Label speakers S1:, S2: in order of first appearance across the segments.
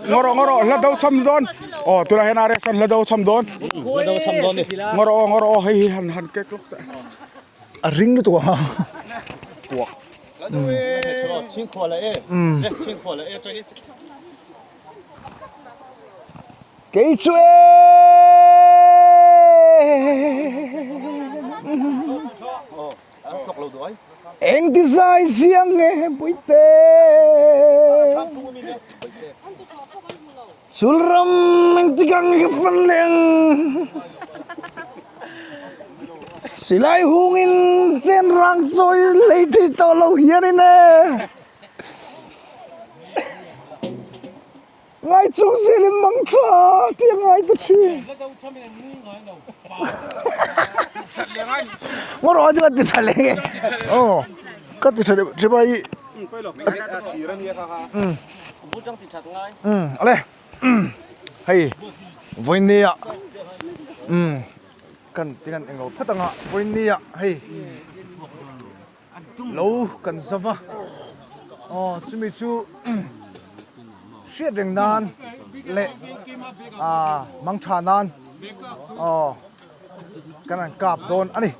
S1: ngoro la dau cham don tu la hena resan la dau cham don ngoro hei han ke klok ta ring lu tu ha tuak
S2: chinh khổ là chơi
S1: cái chuê
S2: sọc lầu đuổi
S1: anh đi dài riêng nghe bụi tê suram anh đi gang cái phần leng xì lại hung in trên răng rồi lấy thì tao lâu hiền này nè ngay chỗ gì lên măng trà tiếng ngay tất chi ngồi rồi chứ cái chả lẽ cái chả lẽ chỉ bay ale hay vui nia cần tiếng anh ngồi phát tăng ạ vui nia hay lâu cần sao vậy chú mi chú shit rừng nan lệ mang trà nan cái này cạp đồn anh đi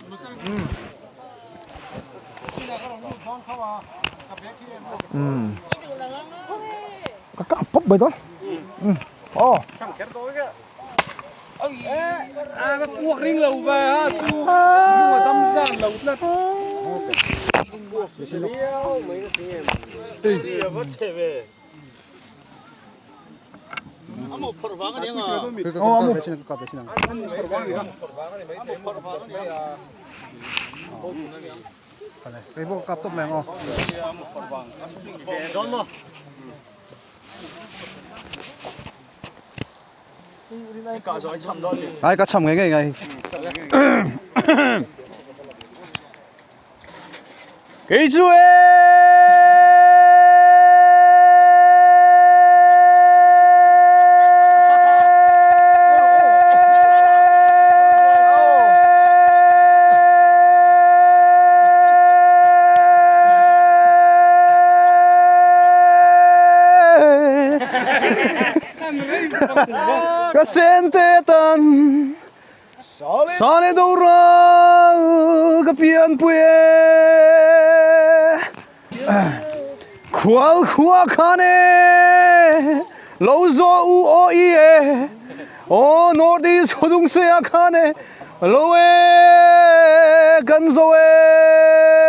S1: cái cạp bốc bầy đó
S3: cái cuộc riêng lầu về ha chú nhưng mà tâm trạng lầu lật
S2: một phần vắng cái tiếng
S1: cái bộ cặp tôm này ngon ai cá chầm cái này cái chuối cái sen tê tan sale đâu ra cái pian puye khua khane lâu zo u o ie nordi sodung se khane lâu e gan zo e